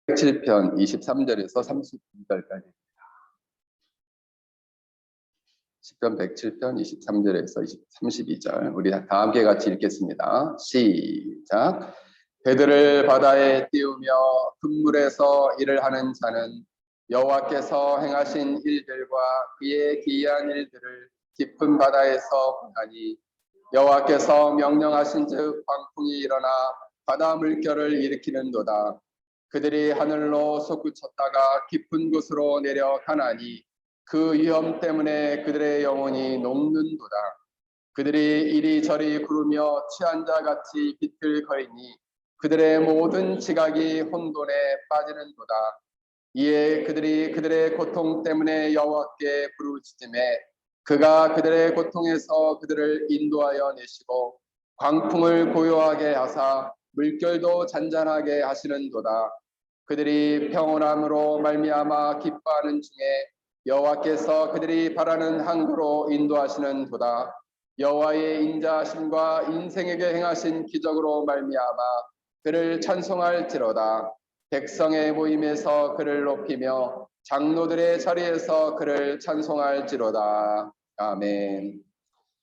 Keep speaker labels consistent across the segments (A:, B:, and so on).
A: 107편 23절에서 32절까지. 시편 107편 23절에서 32절. 우리 다 함께 같이 읽겠습니다. 시작. 배들을 바다에 띄우며 흙물에서 일을 하는 자는 여호와께서 행하신 일들과 그의 기이한 일들을 깊은 바다에서 보나니, 여호와께서 명령하신즉 광풍이 일어나 바다 물결을 일으키는도다. 그들이 하늘로 솟구쳤다가 깊은 곳으로 내려가나니 그 위험 때문에 그들의 영혼이 녹는도다. 그들이 이리저리 구르며 취한 자 같이 비틀거리니 그들의 모든 지각이 혼돈에 빠지는도다. 이에 그들이 그들의 고통 때문에 여호와께 부르짖음에 그가 그들의 고통에서 그들을 인도하여 내시고 광풍을 고요하게 하사 물결도 잔잔하게 하시는도다. 그들이 평온함으로 말미암아 기뻐하는 중에 여호와께서 그들이 바라는 항구로 인도하시는도다. 여호와의 인자하심과 인생에게 행하신 기적으로 말미암아 그를 찬송할지로다. 백성의 모임에서 그를 높이며 장로들의 자리에서 그를 찬송할지로다. 아멘.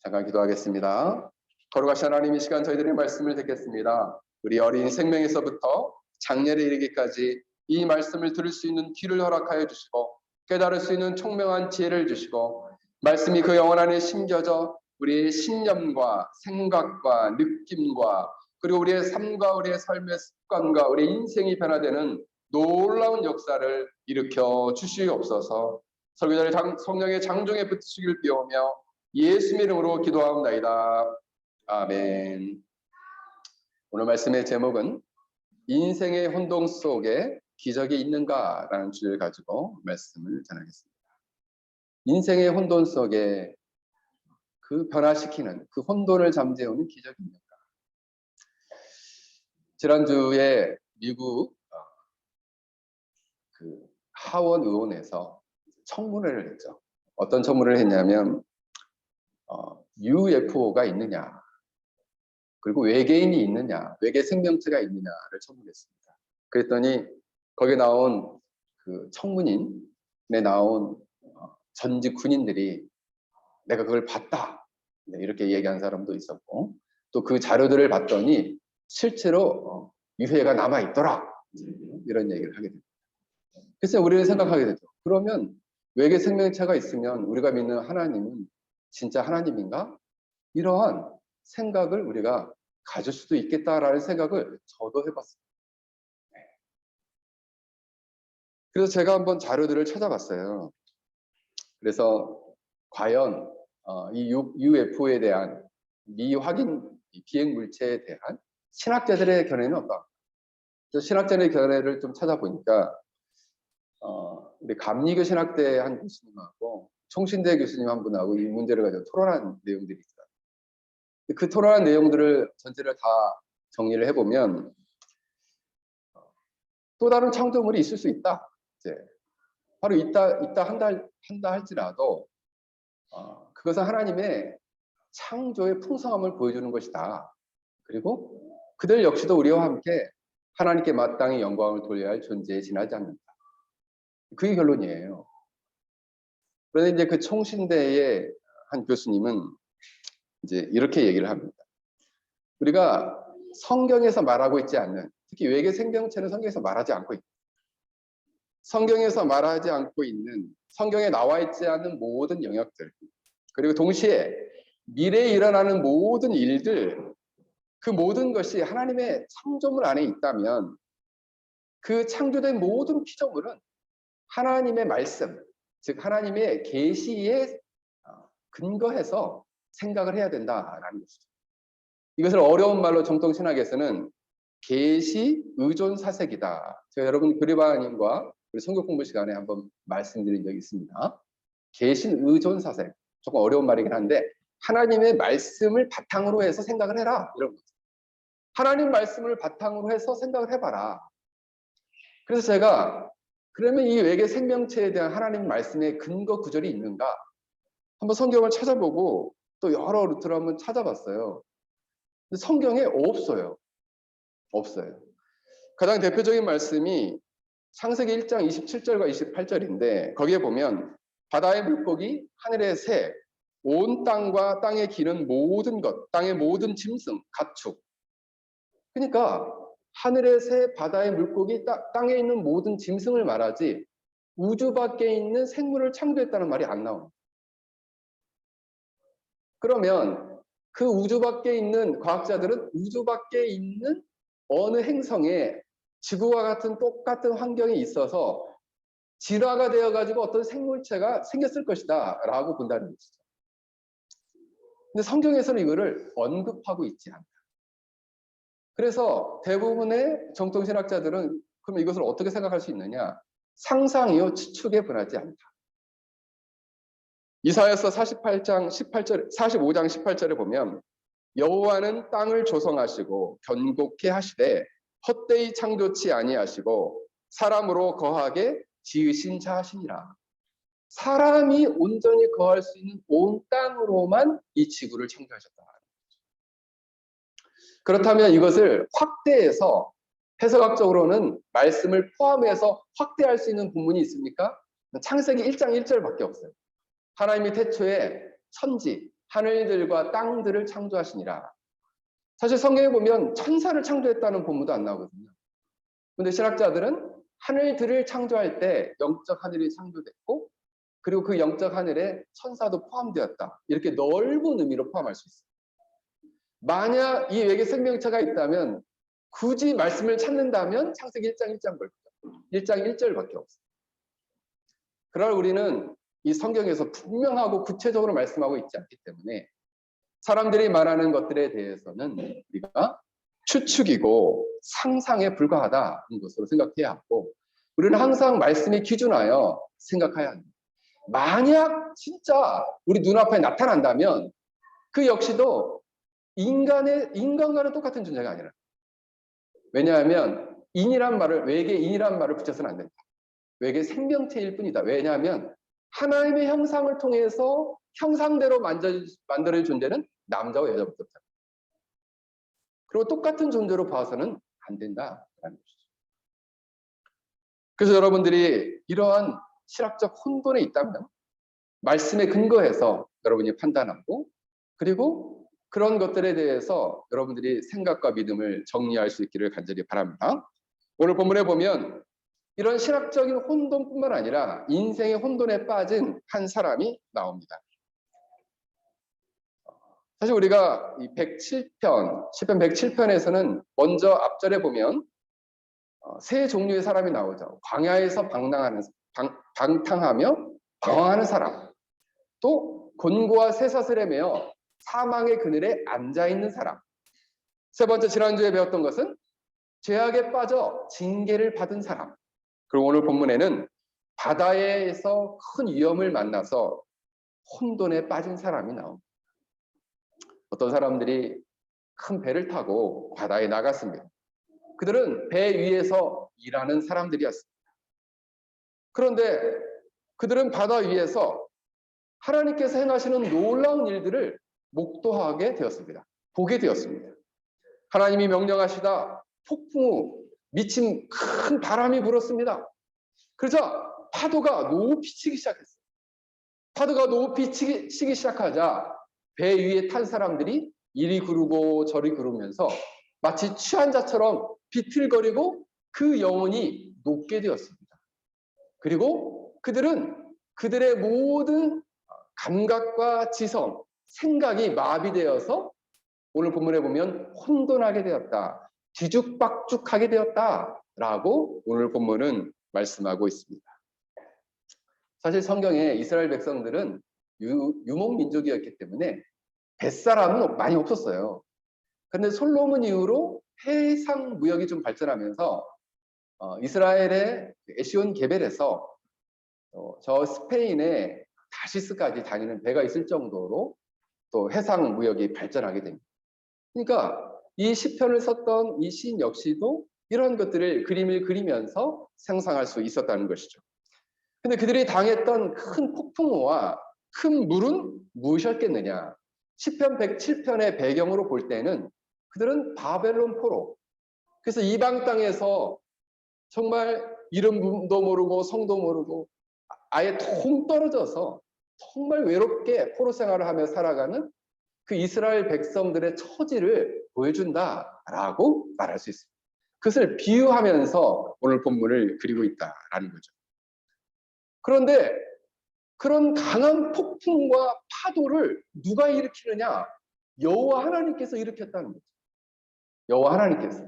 A: 잠깐 기도하겠습니다. 거룩하신 하나님, 이 시간 저희들의 말씀을 듣겠습니다. 우리 어린 생명에서부터 장년에 이르기까지 이 말씀을 들을 수 있는 귀를 허락하여 주시고 깨달을 수 있는 총명한 지혜를 주시고 말씀이 그 영혼 안에 심겨져 우리의 신념과 생각과 느낌과 그리고 우리의 삶과 우리의 삶의 습관과 우리의 인생이 변화되는 놀라운 역사를 일으켜 주시옵소서. 설교자를 성령의 장종에 붙으시길 비오며 예수의 이름으로 기도하옵나이다. 아멘. 오늘 말씀의 제목은 인생의 혼동 속에 기적이 있는가라는 주제를 가지고 말씀을 전하겠습니다. 인생의 혼돈 속에 그 변화시키는 그 혼돈을 잠재우는 기적이 있는가? 지난주에 미국 그 하원 의원에서 청문회를 했죠. 어떤 청문회를 했냐면 UFO가 있느냐, 그리고 외계인이 있느냐, 외계 생명체가 있느냐를 청문했습니다. 그랬더니 거기에 나온 그 청문인에 나온 전직 군인들이 내가 그걸 봤다, 이렇게 얘기한 사람도 있었고, 또 그 자료들을 봤더니 실제로 유해가 남아있더라, 이런 얘기를 하게 됩니다. 그래서 우리는 생각하게 되죠. 그러면 외계 생명체가 있으면 우리가 믿는 하나님은 진짜 하나님인가? 이러한 생각을 우리가 가질 수도 있겠다라는 생각을 저도 해봤습니다. 그래서 제가 한번 자료들을 찾아봤어요. 그래서 과연 이 UFO에 대한 미확인 비행 물체에 대한 신학자들의 견해는 어떤가? 그래서 신학자들의 견해를 좀 찾아보니까 우리 감리교 신학대 한 교수님하고 총신대 교수님 한 분하고 이 문제를 가지고 토론한 내용들이 있어요. 그 토론한 내용들을 전체를 다 정리를 해보면 또 다른 창조물이 있을 수 있다. 이제 바로 있다 한다 할지라도 그것은 하나님의 창조의 풍성함을 보여주는 것이다. 그리고 그들 역시도 우리와 함께 하나님께 마땅히 영광을 돌려야 할 존재에 지나지 않는다. 그게 결론이에요. 그런데 이제 그 총신대의 한 교수님은 이제 이렇게 얘기를 합니다. 우리가 성경에서 말하고 있지 않는, 특히 외계 생명체는 성경에서 말하지 않고 있다. 성경에서 말하지 않고 있는, 성경에 나와 있지 않는 모든 영역들, 그리고 동시에 미래에 일어나는 모든 일들, 그 모든 것이 하나님의 창조물 안에 있다면 그 창조된 모든 피조물은 하나님의 말씀, 즉 하나님의 계시에 근거해서 생각을 해야 된다라는 것이죠. 이것을 어려운 말로 정통신학에서는 계시 의존 사색이다. 제가 여러분 그리바님과 우리 성경 공부 시간에 한번 말씀드린 적이 있습니다. 계시 의존 사색, 조금 어려운 말이긴 한데 하나님의 말씀을 바탕으로 해서 생각을 해라, 이런 거죠. 하나님 말씀을 바탕으로 해서 생각을 해봐라. 그래서 제가 그러면 이 외계 생명체에 대한 하나님 말씀의 근거 구절이 있는가? 한번 성경을 찾아보고 또 여러 루트를 한번 찾아봤어요. 근데 성경에 없어요. 없어요. 가장 대표적인 말씀이 창세기 1장 27절과 28절인데 거기에 보면 바다의 물고기, 하늘의 새, 온 땅과 땅에 기는 모든 것, 땅의 모든 짐승, 가축. 그러니까 하늘의 새, 바다의 물고기, 땅에 있는 모든 짐승을 말하지 우주 밖에 있는 생물을 창조했다는 말이 안 나옵니다. 그러면 그 우주 밖에 있는 과학자들은 우주 밖에 있는 어느 행성에 지구와 같은 똑같은 환경에 있어서 진화가 되어가지고 어떤 생물체가 생겼을 것이다 라고 본다는 것이죠. 근데 성경에서는 이거를 언급하고 있지 않다. 그래서 대부분의 정통신학자들은 그럼 이것을 어떻게 생각할 수 있느냐? 상상이요 추측에 분하지 않다. 이사야서 45장 18절에 보면 여호와는 땅을 조성하시고 견고케 하시되 헛되이 창조치 아니하시고 사람으로 거하게 지으신 자시니라. 사람이 온전히 거할 수 있는 온 땅으로만 이 지구를 창조하셨다. 그렇다면 이것을 확대해서 해석학적으로는 말씀을 포함해서 확대할 수 있는 부분이 있습니까? 창세기 1장 1절밖에 없어요. 하나님이 태초에 천지, 하늘들과 땅들을 창조하시니라. 사실 성경에 보면 천사를 창조했다는 본문도 안 나오거든요. 그런데 신학자들은 하늘들을 창조할 때 영적 하늘이 창조됐고 그리고 그 영적 하늘에 천사도 포함되었다. 이렇게 넓은 의미로 포함할 수 있어요. 만약 이 외계 생명체가 있다면 굳이 말씀을 찾는다면 창세기 1장 1절밖에 없어요. 그러나 우리는 이 성경에서 분명하고 구체적으로 말씀하고 있지 않기 때문에 사람들이 말하는 것들에 대해서는 우리가 추측이고 상상에 불과하다는 것으로 생각해야 하고 우리는 항상 말씀이 기준하여 생각해야 합니다. 만약 진짜 우리 눈앞에 나타난다면 그 역시도 인간과는 똑같은 존재가 아니라 왜냐하면 외계인이란 말을 붙여서는 안 된다. 외계 생명체일 뿐이다. 왜냐하면 하나님의 형상을 통해서 형상대로 만들어진 존재는 남자와 여자부터 그리고 똑같은 존재로 봐서는 안 된다라는 것이죠. 그래서 여러분들이 이러한 실학적 혼돈에 있다면 말씀에 근거해서 여러분이 판단하고 그리고 그런 것들에 대해서 여러분들이 생각과 믿음을 정리할 수 있기를 간절히 바랍니다. 오늘 본문에 보면 이런 신학적인 혼돈뿐만 아니라 인생의 혼돈에 빠진 한 사람이 나옵니다. 사실 우리가 이 107편, 시편 107편에서는 먼저 앞절에 보면 세 종류의 사람이 나오죠. 광야에서 방탕하며 방황하는 사람, 또 곤고와 쇠사슬에 매어 사망의 그늘에 앉아있는 사람. 세 번째 지난주에 배웠던 것은 죄악에 빠져 징계를 받은 사람. 그리고 오늘 본문에는 바다에서 큰 위험을 만나서 혼돈에 빠진 사람이 나옵니다. 어떤 사람들이 큰 배를 타고 바다에 나갔습니다. 그들은 배 위에서 일하는 사람들이었습니다. 그런데 그들은 바다 위에서 하나님께서 행하시는 놀라운 일들을 목도하게 되었습니다. 보게 되었습니다. 하나님이 명령하시다 폭풍 후 미친 큰 바람이 불었습니다. 그러자 파도가 높이 치기 시작했어요. 파도가 높이 치기 시작하자 배 위에 탄 사람들이 이리 구르고 저리 구르면서 마치 취한 자처럼 비틀거리고 그 영혼이 녹게 되었습니다. 그리고 그들은 그들의 모든 감각과 지성, 생각이 마비되어서 오늘 본문에 보면 혼돈하게 되었다. 뒤죽박죽하게 되었다라고 오늘 본문은 말씀하고 있습니다. 사실 성경에 이스라엘 백성들은 유목민족이었기 때문에 뱃사람은 많이 없었어요. 그런데 솔로몬 이후로 해상 무역이 좀 발전하면서 이스라엘의 에시온 게벨에서 저 스페인의 다시스까지 다니는 배가 있을 정도로 또 해상 무역이 발전하게 됩니다. 그러니까 이 시편을 썼던 이 시인 역시도 이런 것들을 그림을 그리면서 상상할 수 있었다는 것이죠. 근데 그들이 당했던 큰 폭풍우와 큰 물은 무엇이었겠느냐? 시편 107편의 배경으로 볼 때는 그들은 바벨론 포로, 그래서 이방 땅에서 정말 이름도 모르고 성도 모르고 아예 통 떨어져서 정말 외롭게 포로 생활을 하며 살아가는 그 이스라엘 백성들의 처지를 보여준다라고 말할 수 있습니다. 그것을 비유하면서 오늘 본문을 그리고 있다라는 거죠. 그런데 그런 강한 폭풍과 파도를 누가 일으키느냐? 여호와 하나님께서 일으켰다는 거죠. 여호와 하나님께서.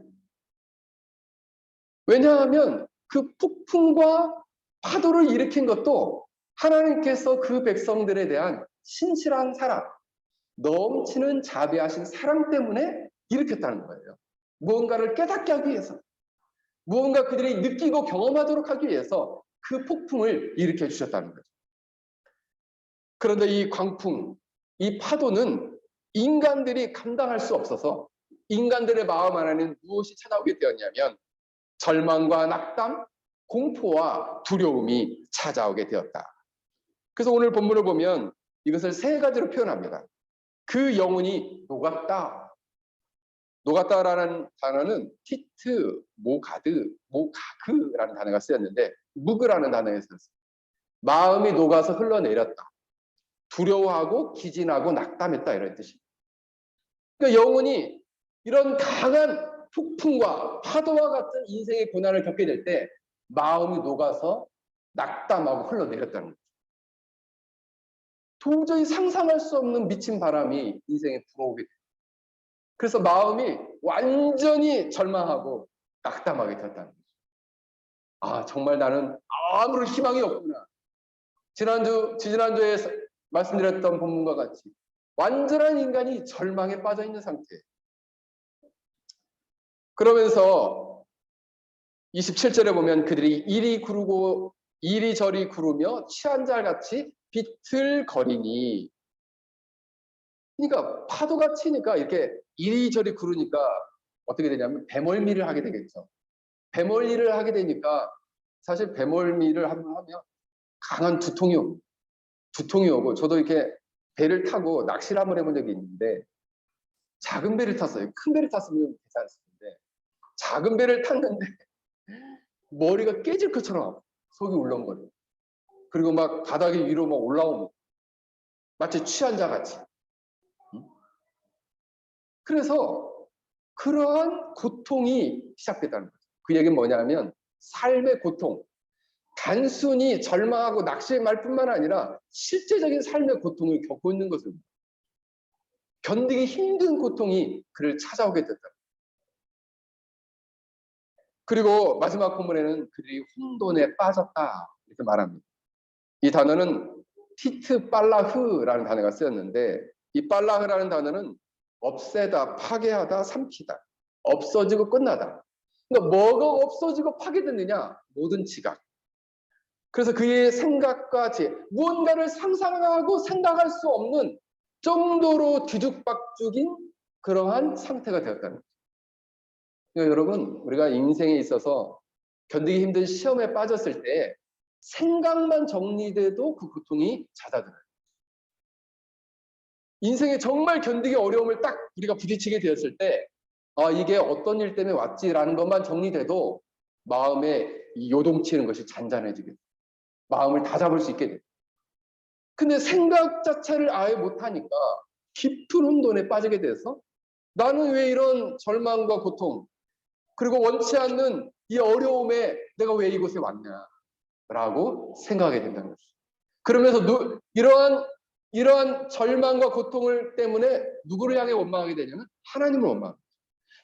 A: 왜냐하면 그 폭풍과 파도를 일으킨 것도 하나님께서 그 백성들에 대한 신실한 사랑, 넘치는 자비하신 사랑 때문에 일으켰다는 거예요. 무언가를 깨닫게 하기 위해서, 무언가 그들이 느끼고 경험하도록 하기 위해서 그 폭풍을 일으켜 주셨다는 거죠. 그런데 이 광풍, 이 파도는 인간들이 감당할 수 없어서 인간들의 마음 안에는 무엇이 찾아오게 되었냐면 절망과 낙담, 공포와 두려움이 찾아오게 되었다. 그래서 오늘 본문을 보면 이것을 세 가지로 표현합니다. 그 영혼이 녹았다. 녹았다라는 단어는 티트, 모가드, 모가그라는 단어가 쓰였는데 무그라는 단어에서 썼어요. 마음이 녹아서 흘러내렸다. 두려워하고 기진하고 낙담했다 이런 뜻입니다. 그러니까 영혼이 이런 강한 폭풍과 파도와 같은 인생의 고난을 겪게 될 때 마음이 녹아서 낙담하고 흘러내렸다는 거죠. 도저히 상상할 수 없는 미친 바람이 인생에 불어오게 돼요. 그래서 마음이 완전히 절망하고 낙담하게 되었다는 거죠. 아, 정말 나는 아무런 희망이 없구나. 지난주에 말씀드렸던 본문과 같이 완전한 인간이 절망에 빠져 있는 상태예요. 그러면서 27절에 보면 그들이 이리저리 구르며 취한 자같이 비틀거리니, 그러니까 파도가 치니까 이렇게 이리저리 구르니까 어떻게 되냐면 배멀미를 하게 되겠죠. 배멀미를 하게 되니까 사실 배멀미를 한번 하면 강한 두통이 오고 저도 이렇게 배를 타고 낚시를 한번 해본 적이 있는데 작은 배를 탔어요. 큰 배를 탔으면 괜찮았는데 작은 배를 탔는데 머리가 깨질 것처럼 속이 울렁거려요. 그리고 막 바닥에 위로 막 올라오고 마치 취한 자 같이. 그래서 그러한 고통이 시작됐다는 거죠. 그 얘기는 뭐냐면 삶의 고통, 단순히 절망하고 낙심의 말뿐만 아니라 실제적인 삶의 고통을 겪고 있는 것을 견디기 힘든 고통이 그를 찾아오게 됐다. 그리고 마지막 본문에는 그들이 혼돈에 빠졌다 이렇게 말합니다. 이 단어는 티트 빨라흐라는 단어가 쓰였는데 이 빨라흐라는 단어는 없애다, 파괴하다, 삼키다, 없어지고 끝나다. 그러니까 뭐가 없어지고 파괴됐느냐? 모든 지각. 그래서 그의 생각과 무언가를 상상하고 생각할 수 없는 정도로 뒤죽박죽인 그러한 상태가 되었다는 거죠. 그러니까 여러분, 우리가 인생에 있어서 견디기 힘든 시험에 빠졌을 때 생각만 정리돼도 그 고통이 잦아들어요. 인생에 정말 견디기 어려움을 딱 우리가 부딪히게 되었을 때 이게 어떤 일 때문에 왔지라는 것만 정리돼도 마음에 요동치는 것이 잔잔해지게 돼요. 마음을 다잡을 수 있게 돼요. 근데 생각 자체를 아예 못하니까 깊은 혼돈에 빠지게 돼서 나는 왜 이런 절망과 고통 그리고 원치 않는 이 어려움에 내가 왜 이곳에 왔냐라고 생각하게 된다는 거죠. 그러면서 이러한 절망과 고통을 때문에 누구를 향해 원망하게 되냐면 하나님을 원망합니다.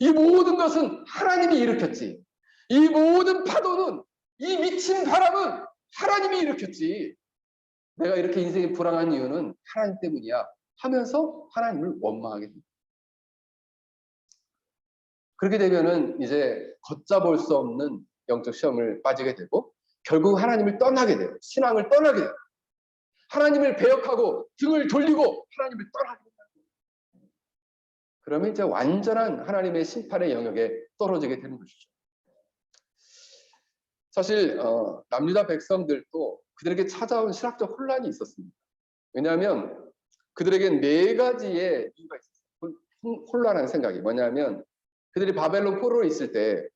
A: 이 모든 것은 하나님이 일으켰지. 이 모든 파도는, 이 미친 바람은 하나님이 일으켰지. 내가 이렇게 인생이 불황한 이유는 하나님 때문이야 하면서 하나님을 원망하게 됩니다. 그렇게 되면은 이제 걷잡을 수 없는 영적 시험을 빠지게 되고 결국 하나님을 떠나게 돼요. 신앙을 떠나게 돼요. 하나님을 배역하고 등을 돌리고 하나님을 떠나게 돼요. 그러면 이제 완전한 하나님의 심판의 영역에 떨어지게 되는 것이죠. 사실 남유다 백성들도 그들에게 찾아온 신학적 혼란이 있었습니다. 왜냐하면 그들에겐 네 가지의 이유가 있었어요. 혼란한 생각이 뭐냐면 그들이 바벨론 포로로 있을 때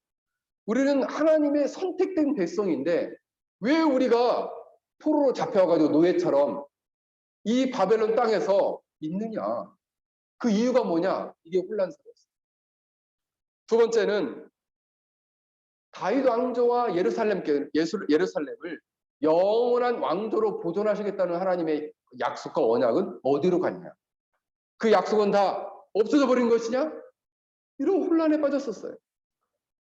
A: 우리는 하나님의 선택된 백성인데 왜 우리가 포로로 잡혀가지고 노예처럼 이 바벨론 땅에서 있느냐? 그 이유가 뭐냐? 이게 혼란스러웠어요. 두 번째는 다윗 왕조와 예루살렘을 영원한 왕조로 보존하시겠다는 하나님의 약속과 언약은 어디로 갔냐? 그 약속은 다 없어져 버린 것이냐? 이런 혼란에 빠졌었어요.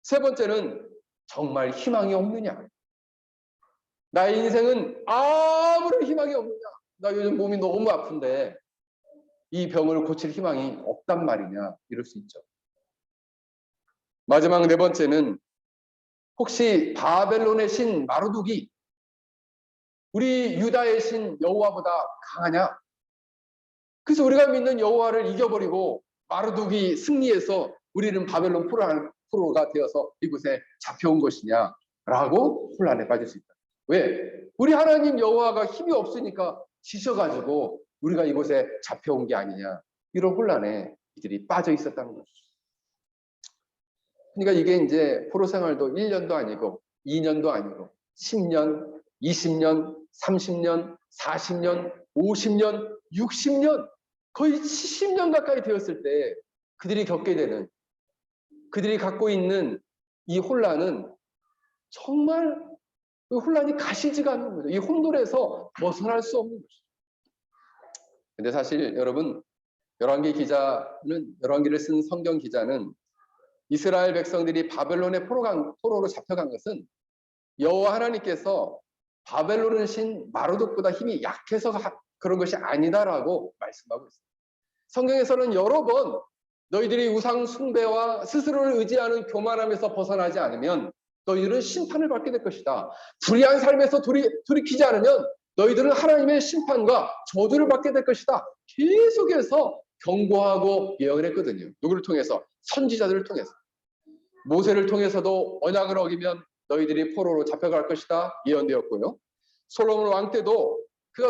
A: 세 번째는 정말 희망이 없느냐? 나의 인생은 아무런 희망이 없느냐? 나 요즘 몸이 너무 아픈데 이 병을 고칠 희망이 없단 말이냐? 이럴 수 있죠. 마지막 네 번째는 혹시 바벨론의 신 마르둑이 우리 유다의 신 여호와보다 강하냐? 그래서 우리가 믿는 여호와를 이겨버리고 마르둑이 승리해서 우리는 바벨론 포로가 되어서 이곳에 잡혀온 것이냐라고 혼란에 빠질 수 있다. 왜? 우리 하나님 여호와가 힘이 없으니까 지셔가지고 우리가 이곳에 잡혀온 게 아니냐, 이런 혼란에 이들이 빠져 있었다는 거죠. 그러니까 이게 이제 포로 생활도 1년도 아니고 2년도 아니고 10년, 20년, 30년, 40년, 50년, 60년, 거의 70년 가까이 되었을 때 그들이 겪게 되는, 그들이 갖고 있는 이 혼란은 정말 그 혼란이 가시지가 않는 거죠. 이 혼돈에서 벗어날 수 없는 것이죠. 근데 사실 여러분, 열왕기를 쓴 성경 기자는 이스라엘 백성들이 바벨론의 포로로 잡혀간 것은 여호와 하나님께서 바벨론의 신 마르독보다 힘이 약해서 그런 것이 아니다라고 말씀하고 있습니다. 성경에서는 여러 번 너희들이 우상 숭배와 스스로를 의지하는 교만함에서 벗어나지 않으면 너희들은 심판을 받게 될 것이다. 불의한 삶에서 돌이키지 않으면 너희들은 하나님의 심판과 저주를 받게 될 것이다. 계속해서 경고하고 예언을 했거든요. 누구를 통해서? 선지자들을 통해서. 모세를 통해서도 언약을 어기면 너희들이 포로로 잡혀갈 것이다 예언되었고요. 솔로몬 왕 때도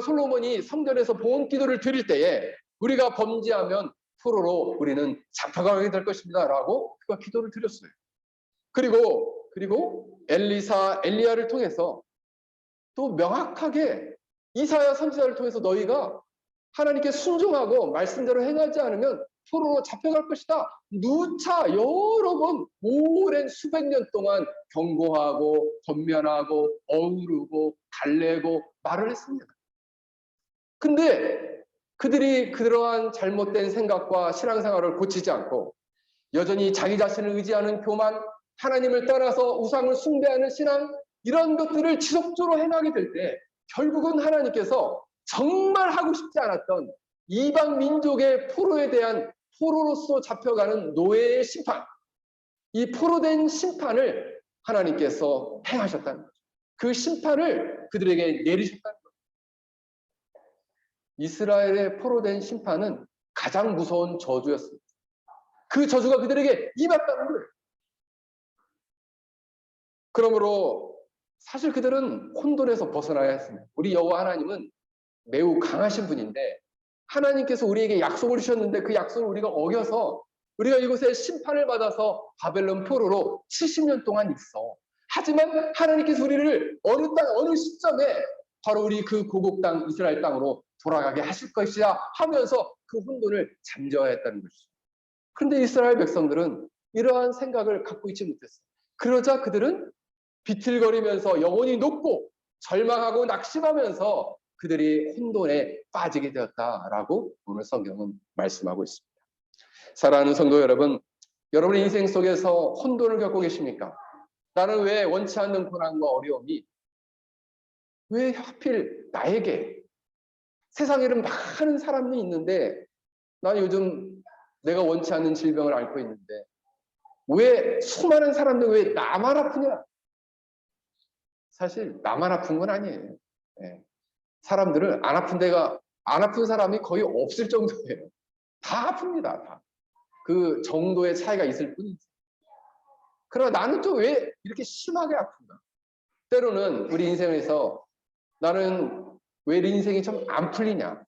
A: 솔로몬이 성전에서 봉헌 기도를 드릴 때에 우리가 범죄하면 포로로 우리는 잡혀가게 될 것입니다 라고 그가 기도를 드렸어요. 그리고 엘리야를 통해서 또 명확하게 이사야 선지자를 통해서 너희가 하나님께 순종하고 말씀대로 행하지 않으면 포로로 잡혀갈 것이다. 누차 여러 번 오랜 수백 년 동안 경고하고 권면하고 어우르고 달래고 말을 했습니다. 근데 그들이 그러한 잘못된 생각과 신앙생활을 고치지 않고 여전히 자기 자신을 의지하는 교만, 하나님을 떠나서 우상을 숭배하는 신앙, 이런 것들을 지속적으로 행하게 될 때 결국은 하나님께서 정말 하고 싶지 않았던 이방 민족의 포로에 대한 포로로서 잡혀가는 노예의 심판, 이 포로된 심판을 하나님께서 행하셨다는 거죠. 그 심판을 그들에게 내리셨다는 거죠. 이스라엘의 포로된 심판은 가장 무서운 저주였습니다. 그 저주가 그들에게 임했다는 거예요. 그러므로 사실 그들은 혼돈에서 벗어나야 했습니다. 우리 여호와 하나님은 매우 강하신 분인데 하나님께서 우리에게 약속을 주셨는데 그 약속을 우리가 어겨서 우리가 이곳에 심판을 받아서 바벨론 포로로 70년 동안 있어. 하지만 하나님께서 우리를 어느 시점에 바로 우리 그 고국 땅 이스라엘 땅으로 돌아가게 하실 것이야 하면서 그 혼돈을 잠재워야 했다는 것이죠. 그런데 이스라엘 백성들은 이러한 생각을 갖고 있지 못했어요. 그러자 그들은 비틀거리면서 영혼이 녹고 절망하고 낙심하면서 그들이 혼돈에 빠지게 되었다라고 오늘 성경은 말씀하고 있습니다. 사랑하는 성도 여러분, 여러분의 인생 속에서 혼돈을 겪고 계십니까? 나는 왜 원치 않는 고난과 어려움이 왜 하필 나에게? 세상에는 많은 사람이 있는데 난 요즘 내가 원치 않는 질병을 앓고 있는데 왜 수많은 사람들 왜 나만 아프냐? 사실 나만 아픈 건 아니에요. 네. 사람들은 안 아픈 사람이 거의 없을 정도예요. 다 아픕니다. 다. 그 정도의 차이가 있을 뿐이지. 그러나 나는 또 왜 이렇게 심하게 아픈가? 때로는 우리 인생에서 나는 왜 인생이 좀 안 풀리냐?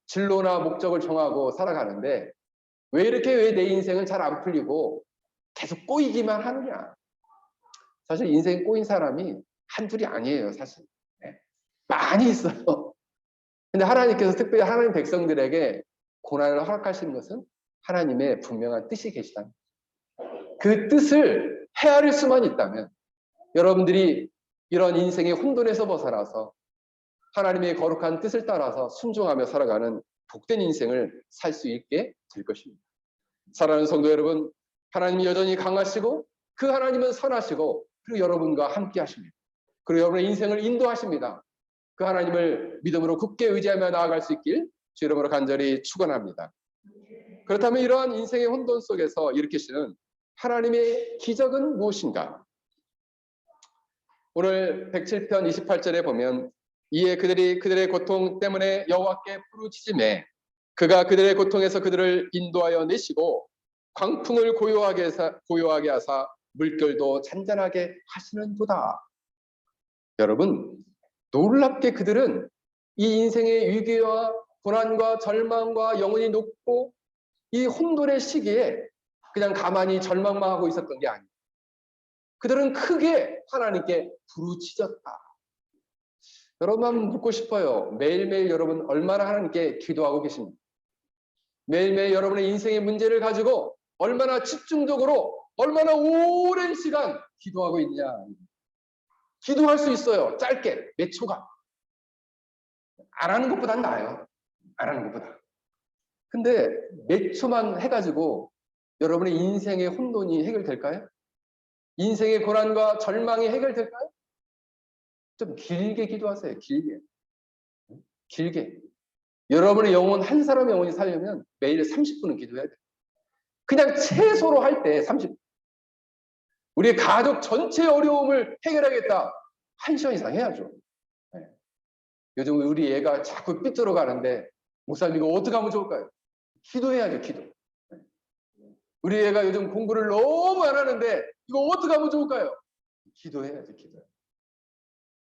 A: 진로나 목적을 정하고 살아가는데 왜 내 인생은 잘 안 풀리고 계속 꼬이기만 하느냐? 사실 인생 꼬인 사람이 한둘이 아니에요, 사실. 네. 많이 있어요. 근데 하나님께서 특별히 하나님 백성들에게 고난을 허락하시는 것은 하나님의 분명한 뜻이 계시다. 그 뜻을 헤아릴 수만 있다면 여러분들이 이런 인생의 혼돈에서 벗어나서 하나님의 거룩한 뜻을 따라서 순종하며 살아가는 복된 인생을 살 수 있게 될 것입니다. 사랑하는 성도 여러분, 하나님이 여전히 강하시고 그 하나님은 선하시고 그리고 여러분과 함께 하십니다. 그리고 여러분의 인생을 인도하십니다. 그 하나님을 믿음으로 굳게 의지하며 나아갈 수 있길 주 이름으로 간절히 축원합니다. 그렇다면 이러한 인생의 혼돈 속에서 일으키시는 하나님의 기적은 무엇인가? 오늘 107편 28절에 보면 이에 그들이 그들의 고통 때문에 여호와께 부르짖으매 그가 그들의 고통에서 그들을 인도하여 내시고 광풍을 고요하게 하사 물결도 잔잔하게 하시는도다. 여러분, 놀랍게 그들은 이 인생의 위기와 고난과 절망과 영혼이 높고 이 혼돈의 시기에 그냥 가만히 절망만 하고 있었던 게 아니에요. 그들은 크게 하나님께 부르짖었다. 여러분 묻고 싶어요. 매일매일 여러분 얼마나 하나님께 기도하고 계십니까? 매일매일 여러분의 인생의 문제를 가지고 얼마나 집중적으로 얼마나 오랜 시간 기도하고 있냐. 기도할 수 있어요. 짧게 몇 초간. 안 하는 것보단 나아요. 안 하는 것보다. 근데 몇 초만 해가지고 여러분의 인생의 혼돈이 해결될까요? 인생의 고난과 절망이 해결될까요? 좀 길게 기도하세요. 길게. 길게. 여러분의 영혼, 한 사람의 영혼이 살려면 매일 30분은 기도해야 돼요. 그냥 최소로 할 때 30분. 우리 가족 전체의 어려움을 해결하겠다. 1시간 이상 해야죠. 네. 요즘 우리 애가 자꾸 삐뚤어 가는데 목사님 이거 어떻게 하면 좋을까요? 기도해야죠. 기도. 네. 우리 애가 요즘 공부를 너무 안 하는데 이거 어떻게 하면 좋을까요? 기도해야죠. 기도.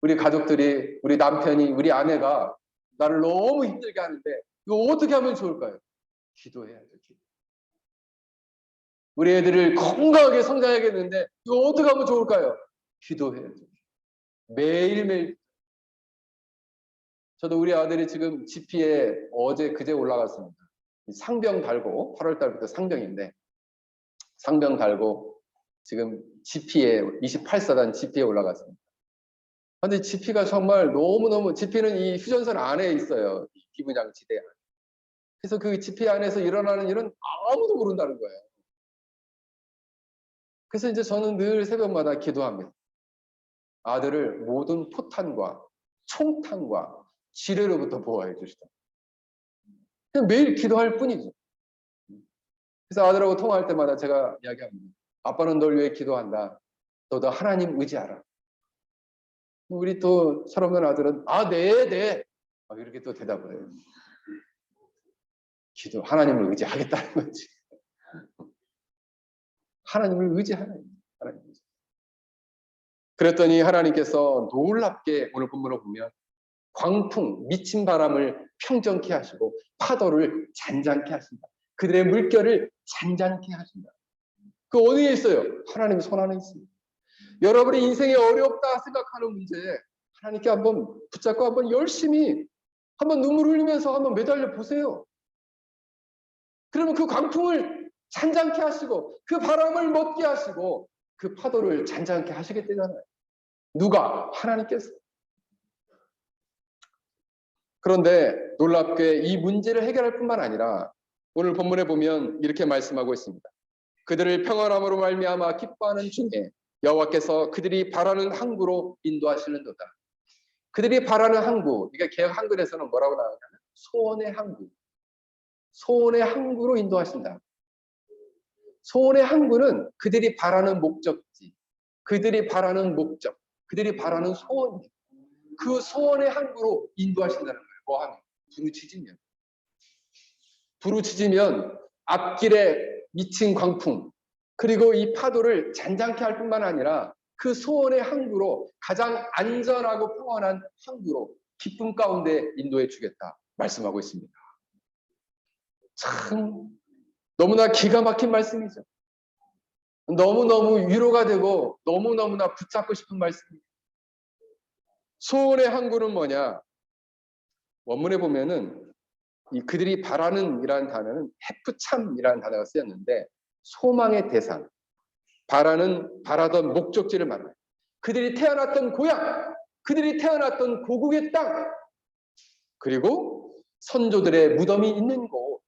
A: 우리 가족들이, 우리 남편이, 우리 아내가 나를 너무 힘들게 하는데 이거 어떻게 하면 좋을까요? 기도해야죠. 기도. 우리 애들을 건강하게 성장해야겠는데 이거 어떻게 하면 좋을까요? 기도해야죠. 매일매일. 저도 우리 아들이 지금 GP에 어제 그제 올라갔습니다. 상병 달고 8월 달부터 상병인데 상병 달고 지금 GP에 28사단 GP에 올라갔습니다. 근데 GP가 정말 너무너무 GP는 이 휴전선 안에 있어요. 기분장치대 안에. 그래서 그 GP 안에서 일어나는 일은 아무도 모른다는 거예요. 그래서 이제 저는 늘 새벽마다 기도합니다. 아들을 모든 포탄과 총탄과 지뢰로부터 보호해 주시다. 그냥 매일 기도할 뿐이죠. 그래서 아들하고 통화할 때마다 제가 이야기합니다. 아빠는 널 위해 기도한다. 너도 하나님 의지하라. 우리 또 철없는 아들은 네. 이렇게 또 대답을 해요. 기도, 하나님을 의지하겠다는 거지. 하나님을 의지하는 하나님. 그랬더니 하나님께서 놀랍게 오늘 본문을 보면 광풍, 미친 바람을 평정케 하시고 파도를 잔잔케 하신다. 그들의 물결을 잔잔케 하신다. 그 어디에 있어요? 하나님 손 안에 있습니다. 여러분의 인생이 어렵다 생각하는 문제에 하나님께 한번 붙잡고 한번 열심히 한번 눈물 흘리면서 한번 매달려 보세요. 그러면 그 광풍을 잔잔케 하시고 그 바람을 멎게 하시고 그 파도를 잔잔케 하시겠다잖아요. 누가? 하나님께서. 그런데 놀랍게 이 문제를 해결할 뿐만 아니라 오늘 본문에 보면 이렇게 말씀하고 있습니다. 그들을 평안함으로 말미암아 기뻐하는 중에 여호와께서 그들이 바라는 항구로 인도하시는도다. 그들이 바라는 항구, 이게 개역 한글에서는 뭐라고 나오냐면 소원의 항구. 소원의 항구로 인도하신다. 소원의 항구는 그들이 바라는 목적지, 그들이 바라는 목적, 그들이 바라는 소원입니다. 그 소원의 항구로 인도하신다는 거예요. 뭐하면? 부르짖으면 앞길에 미친 광풍 그리고 이 파도를 잔잔케 할 뿐만 아니라 그 소원의 항구로 가장 안전하고 평안한 항구로 기쁨 가운데 인도해 주겠다 말씀하고 있습니다. 참 너무나 기가 막힌 말씀이죠. 너무너무 위로가 되고 너무너무나 붙잡고 싶은 말씀입니다. 소원의 항구는 뭐냐? 원문에 보면은 이 그들이 바라는 이라는 단어는 해프참이라는 단어가 쓰였는데 소망의 대상, 바라던 목적지를 말해요. 그들이 태어났던 고향, 그들이 태어났던 고국의 땅, 그리고 선조들의 무덤이 있는 곳,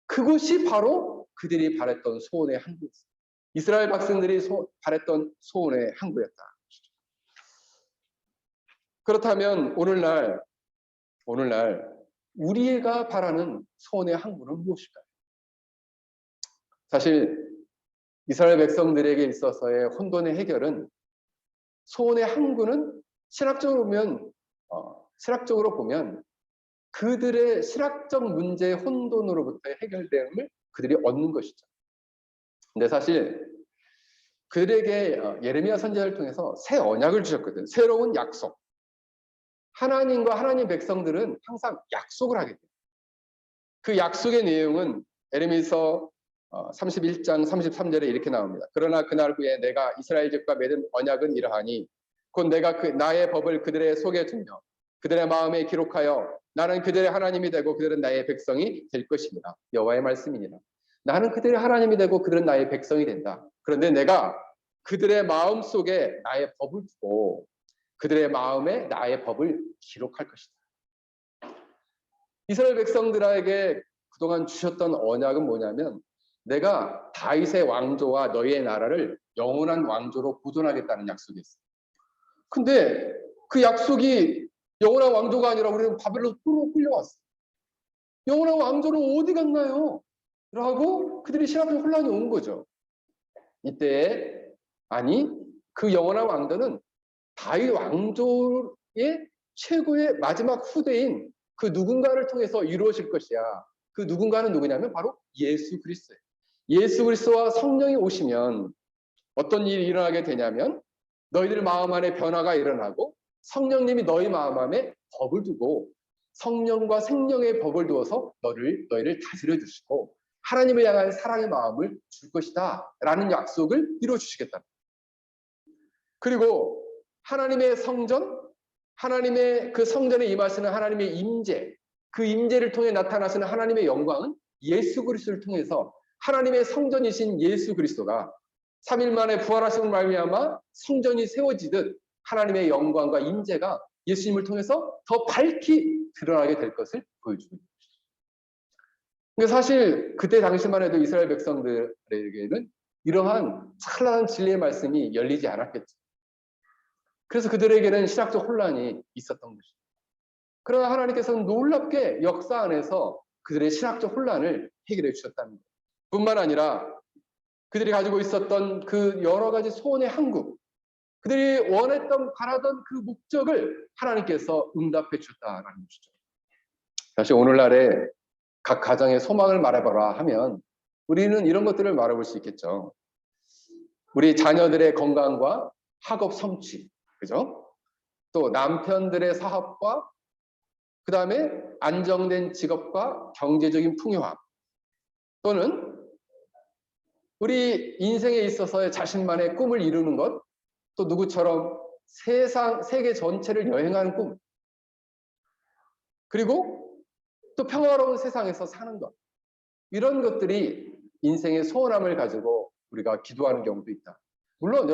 A: 그곳이 바로 그들이 바랬던 소원의 항구였어요. 이스라엘 백성들이 바랬던 소원의 항구였다. 그렇다면 오늘날 우리가 바라는 소원의 항구는 무엇일까요? 사실 이스라엘 백성들에게 있어서의 혼돈의 해결은 소원의 항구는 신학적으로 보면 그들의 신학적 문제의 혼돈으로부터의 해결됨을 그들이 얻는 것이죠. 근데 사실 그들에게 예레미야 선지자를 통해서 새 언약을 주셨거든. 새로운 약속. 하나님과 하나님 백성들은 항상 약속을 하게 돼요. 그 약속의 내용은 예레미야서 31장 33절에 이렇게 나옵니다. 그러나 그날 후에 내가 이스라엘 집과 맺은 언약은 이러하니 곧 내가 나의 법을 그들의 속에 두며 그들의 마음에 기록하여 나는 그들의 하나님이 되고 그들은 나의 백성이 될 것입니다. 여호와의 말씀이니라. 나는 그들의 하나님이 되고 그들은 나의 백성이 된다. 그런데 내가 그들의 마음 속에 나의 법을 두고 그들의 마음에 나의 법을 기록할 것이다. 이스라엘 백성들에게 그동안 주셨던 언약은 뭐냐면 내가 다윗의 왕조와 너희의 나라를 영원한 왕조로 보존하겠다는 약속이었어요. 근데 그 약속이 영원한 왕조가 아니라 우리는 바벨론으로 끌려왔어요. 영원한 왕조로 어디 갔나요? 라고 그들이 신학적 혼란이 온 거죠. 이때 아니 그 영원한 왕조는 다윗 왕조의 최고의 마지막 후대인 그 누군가를 통해서 이루어질 것이야. 그 누군가는 누구냐면 바로 예수 그리스도예요. 예수 그리스도와 성령이 오시면 어떤 일이 일어나게 되냐면 너희들 마음 안에 변화가 일어나고 성령님이 너희 마음 안에 법을 두고 성령과 생명의 법을 두어서 너희를 다스려 주시고 하나님을 향한 사랑의 마음을 줄 것이다 라는 약속을 이루어 주시겠다. 그리고 하나님의 성전, 하나님의 그 성전에 임하시는 하나님의 임재, 그 임재를 통해 나타나시는 하나님의 영광은 예수 그리스도를 통해서 하나님의 성전이신 예수 그리스도가 3일 만에 부활하심을 말미암아 성전이 세워지듯 하나님의 영광과 임재가 예수님을 통해서 더 밝히 드러나게 될 것을 보여주고 있습니다. 그러니까 사실 그때 당시만 해도 이스라엘 백성들에게는 이러한 찬란한 진리의 말씀이 열리지 않았겠죠. 그래서 그들에게는 신학적 혼란이 있었던 것입니다. 그러나 하나님께서는 놀랍게 역사 안에서 그들의 신학적 혼란을 해결해 주셨다는 것. 뿐만 아니라 그들이 가지고 있었던 그 여러 가지 소원의 항구, 그들이 원했던 바라던 그 목적을 하나님께서 응답해 주셨다는 것이죠. 사실 오늘날에 각 가정의 소망을 말해봐라 하면 우리는 이런 것들을 말해볼 수 있겠죠. 우리 자녀들의 건강과 학업 성취, 그죠? 또 남편들의 사업과 그 다음에 안정된 직업과 경제적인 풍요함, 또는 우리 인생에 있어서의 자신만의 꿈을 이루는 것, 또 누구처럼 세계 전체를 여행하는 꿈, 그리고 또 평화로운 세상에서 사는 것, 이런 것들이 인생의 소원함을 가지고 우리가 기도하는 경우도 있다. 물론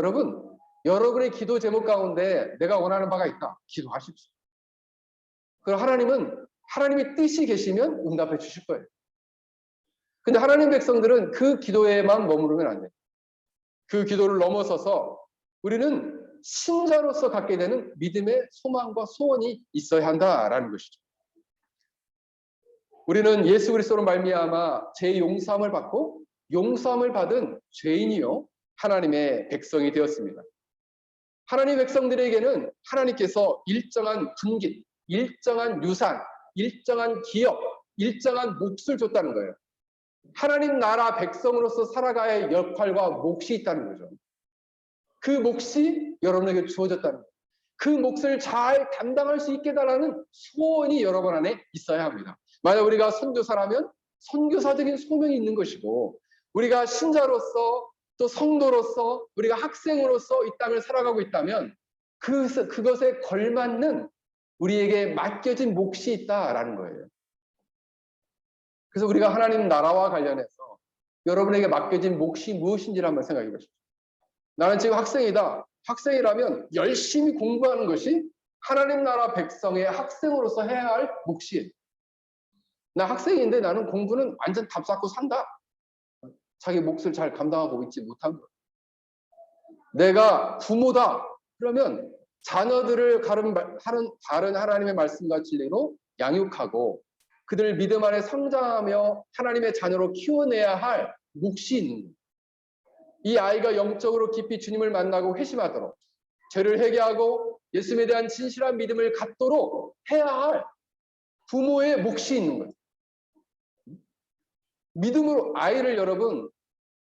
A: 여러분의 기도 제목 가운데 내가 원하는 바가 있다. 기도하십시오. 그럼 하나님의 뜻이 계시면 응답해 주실 거예요. 근데 하나님 백성들은 그 기도에만 머무르면 안 돼요. 그 기도를 넘어서서 우리는 신자로서 갖게 되는 믿음의 소망과 소원이 있어야 한다라는 것이죠. 우리는 예수 그리스도로 말미암아 죄 용서함을 받고 용서함을 받은 죄인이요 하나님의 백성이 되었습니다. 하나님의 백성들에게는 하나님께서 일정한 분깃, 일정한 유산, 일정한 기업, 일정한 몫을 줬다는 거예요. 하나님 나라 백성으로서 살아가야 할 역할과 몫이 있다는 거죠. 그 몫이 여러분에게 주어졌다는 거예요. 그 몫을 잘 감당할 수 있게 달라는 소원이 여러분 안에 있어야 합니다. 만약 우리가 선교사라면 선교사적인 소명이 있는 것이고, 우리가 신자로서 또 성도로서 우리가 학생으로서 이 땅을 살아가고 있다면 그것에 걸맞는 우리에게 맡겨진 몫이 있다라는 거예요. 그래서 우리가 하나님 나라와 관련해서 여러분에게 맡겨진 몫이 무엇인지를 한번 생각해 보십시오. 나는 지금 학생이다. 학생이라면 열심히 공부하는 것이 하나님 나라 백성의 학생으로서 해야 할 몫이에요. 나 학생인데 나는 공부는 완전 답 쌓고 산다. 자기 몫을 잘 감당하고 있지 못한 거예요. 내가 부모다. 그러면 자녀들을 다른 하나님의 말씀과 진리로 양육하고 그들을 믿음 안에 성장하며 하나님의 자녀로 키워내야 할 몫이 있는 거예요. 이 아이가 영적으로 깊이 주님을 만나고 회심하도록 죄를 회개하고 예수님에 대한 진실한 믿음을 갖도록 해야 할 부모의 몫이 있는 거예요. 믿음으로 아이를 여러분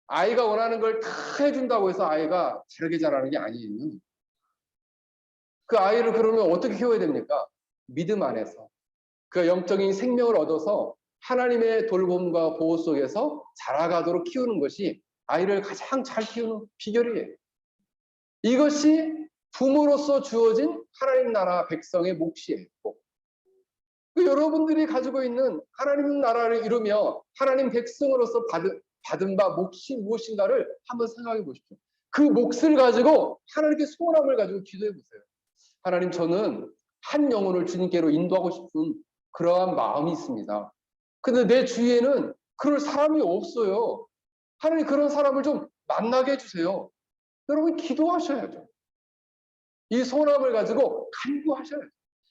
A: 아이가 원하는 걸 다 해준다고 해서 아이가 잘하게 자라는 게 아니에요. 그 아이를 그러면 어떻게 키워야 됩니까? 믿음 안에서 그 영적인 생명을 얻어서 하나님의 돌봄과 보호 속에서 자라가도록 키우는 것이 아이를 가장 잘 키우는 비결이에요. 이것이 부모로서 주어진 하나님 나라 백성의 몫이에요. 여러분들이 가지고 있는 하나님 나라를 이루며 하나님 백성으로서 받은 바 몫이 무엇인가를 한번 생각해 보십시오. 그 몫을 가지고 하나님께 소원함을 가지고 기도해 보세요. 하나님, 저는 한 영혼을 주님께로 인도하고 싶은 그러한 마음이 있습니다. 근데 내 주위에는 그럴 사람이 없어요. 하나님, 그런 사람을 좀 만나게 해주세요. 여러분 기도하셔야죠. 이 소원함을 가지고 간구하셔야죠.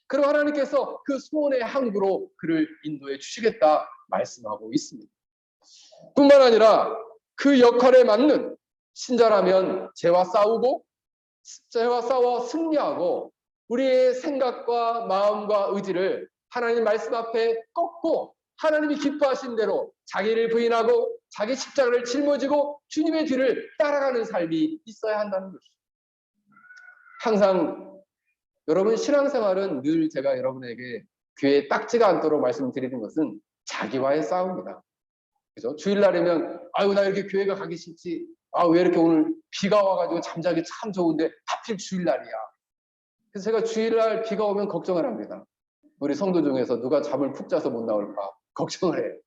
A: 그럼 하나님께서 그 소원의 항구로 그를 인도해 주시겠다 말씀하고 있습니다. 뿐만 아니라 그 역할에 맞는 신자라면 죄와 싸워 승리하고 우리의 생각과 마음과 의지를 하나님 말씀 앞에 꺾고 하나님이 기뻐하신 대로 자기를 부인하고 자기 십자가를 짊어지고 주님의 뒤를 따라가는 삶이 있어야 한다는 것이죠. 항상 여러분 신앙생활은 늘 제가 여러분에게 귀에 딱지가 않도록 말씀드리는 것은 자기와의 싸움이다. 그죠? 주일날이면 아유 나 이렇게 교회가 가기 싫지. 아 왜 이렇게 오늘 비가 와가지고 잠자기 참 좋은데 하필 주일날이야. 그래서 제가 주일날 비가 오면 걱정을 합니다. 우리 성도 중에서 누가 잠을 푹 자서 못 나올까 걱정을 해요.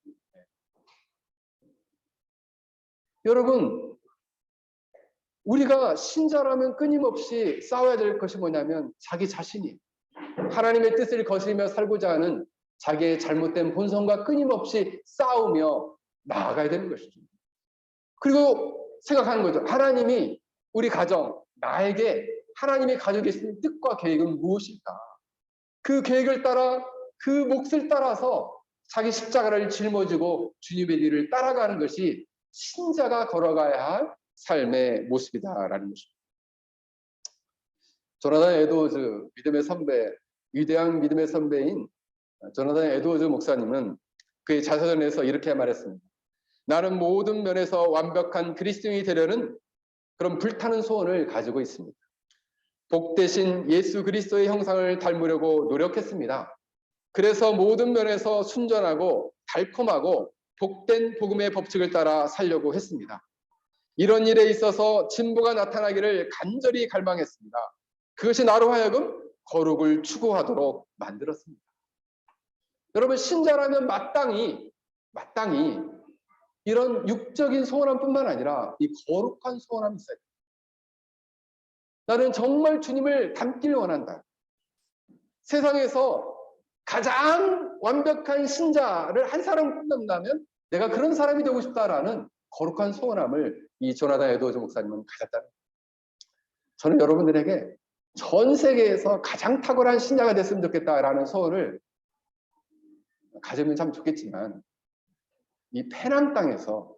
A: 여러분 우리가 신자라면 끊임없이 싸워야 될 것이 뭐냐면 자기 자신이 하나님의 뜻을 거스리며 살고자 하는 자기의 잘못된 본성과 끊임없이 싸우며 나아가야 되는 것이죠. 그리고 생각하는 거죠. 하나님이 우리 가정, 나에게 하나님이 가지고 계신 뜻과 계획은 무엇일까? 그 계획을 따라 그 몫을 따라서 자기 십자가를 짊어지고 주님의 길을 따라가는 것이 신자가 걸어가야 할 삶의 모습이다라는 것입니다. 조나단 에드워즈 믿음의 선배, 위대한 믿음의 선배인 조나단 에드워즈 목사님은 그의 자서전에서 이렇게 말했습니다. 나는 모든 면에서 완벽한 그리스도인이 되려는 그런 불타는 소원을 가지고 있습니다. 복되신 예수 그리스도의 형상을 닮으려고 노력했습니다. 그래서 모든 면에서 순전하고 달콤하고 복된 복음의 법칙을 따라 살려고 했습니다. 이런 일에 있어서 진보가 나타나기를 간절히 갈망했습니다. 그것이 나로 하여금 거룩을 추구하도록 만들었습니다. 여러분 신자라면 마땅히 이런 육적인 소원함뿐만 아니라 이 거룩한 소원함이 있어야 돼요. 나는 정말 주님을 닮기를 원한다. 세상에서 가장 완벽한 신자를 한 사람 뽑는다면 내가 그런 사람이 되고 싶다라는 거룩한 소원함을 이 조나단 에드워즈 목사님은 가졌다는 거예요. 저는 여러분들에게 전 세계에서 가장 탁월한 신자가 됐으면 좋겠다라는 소원을 가지면 참 좋겠지만 이 페낭 땅에서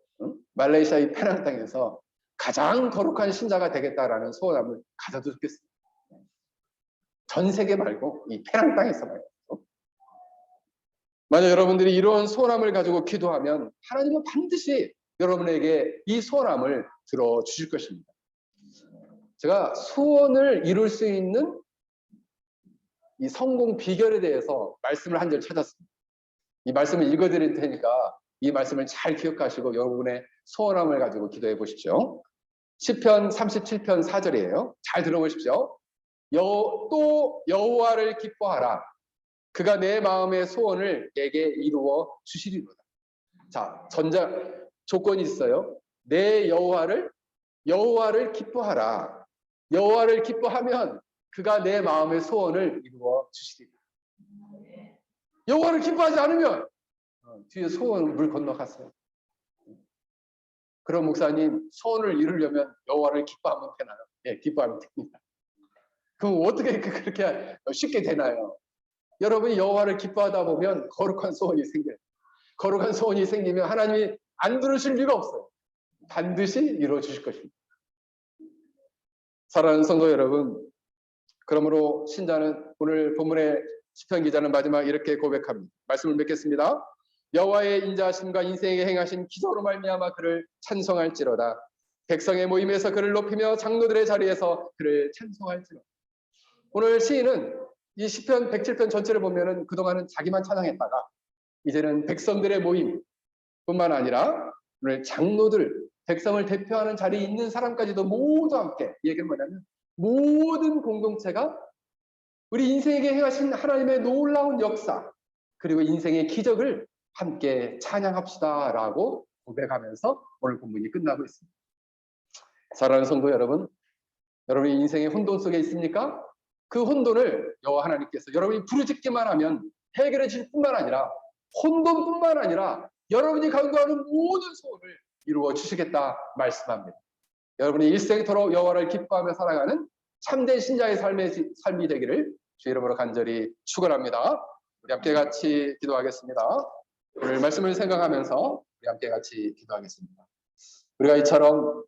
A: 말레이시아 이 페낭 땅에서 가장 거룩한 신자가 되겠다라는 소원함을 가져도 좋겠습니다. 전 세계 말고 이 페낭 땅에서 말고. 만약 여러분들이 이런 소원함을 가지고 기도하면 하나님은 반드시 여러분에게 이 소원함을 들어주실 것입니다. 제가 소원을 이룰 수 있는 이 성공 비결에 대해서 말씀을 한 절 찾았습니다. 이 말씀을 읽어드릴 테니까 이 말씀을 잘 기억하시고 여러분의 소원함을 가지고 기도해 보십시오. 시편 37편 4절이에요. 잘 들어보십시오. 또 여호와를 기뻐하라. 그가 내 마음의 소원을 내게 이루어 주시리로다. 자, 조건이 있어요. 내 여호와를 기뻐하라. 여호와를 기뻐하면 그가 내 마음의 소원을 이루어 주시리라. 여호와를 기뻐하지 않으면 뒤에 소원 물 건너갔어요. 그럼 목사님, 소원을 이루려면 여호와를 기뻐하면 되나요? 예, 기뻐하면 됩니다. 그럼 어떻게 그렇게 쉽게 되나요? 여러분이 여호와를 기뻐하다 보면 거룩한 소원이 생겨요. 거룩한 소원이 생기면 하나님이 안 들으실 리가 없어요. 반드시 이루어 주실 것입니다. 사랑하는 성도 여러분, 그러므로 신자는 오늘 본문의 시편 기자는 마지막 이렇게 고백합니다. 말씀을 맺겠습니다. 여호와의 인자하심과 인생에 행하신 기적으로 말미암아 그를 찬송할지로다. 백성의 모임에서 그를 높이며 장로들의 자리에서 그를 찬송할지로다. 오늘 시인은 이 시편 107편 전체를 보면은 그동안은 자기만 찬양했다가 이제는 백성들의 모임뿐만 아니라 오늘 장로들, 백성을 대표하는 자리에 있는 사람까지도 모두 함께, 이 얘기는 뭐냐면 모든 공동체가 우리 인생에게 행하신 하나님의 놀라운 역사 그리고 인생의 기적을 함께 찬양합시다 라고 고백하면서 오늘 본문이 끝나고 있습니다. 사랑하는 성도 여러분, 여러분이 인생의 혼돈 속에 있습니까? 그 혼돈을 여호와 하나님께서 여러분이 부르짖기만 하면 해결해 주실 뿐만 아니라 혼돈뿐만 아니라 여러분이 간구하는 모든 소원을 이루어 주시겠다 말씀합니다. 여러분이 일생토록 여호와를 기뻐하며 살아가는 참된 신자의 삶이 되기를 주 이름으로 간절히 축원합니다. 우리 함께 같이 기도하겠습니다. 오늘 말씀을 생각하면서 우리 함께 같이 기도하겠습니다. 우리가 이처럼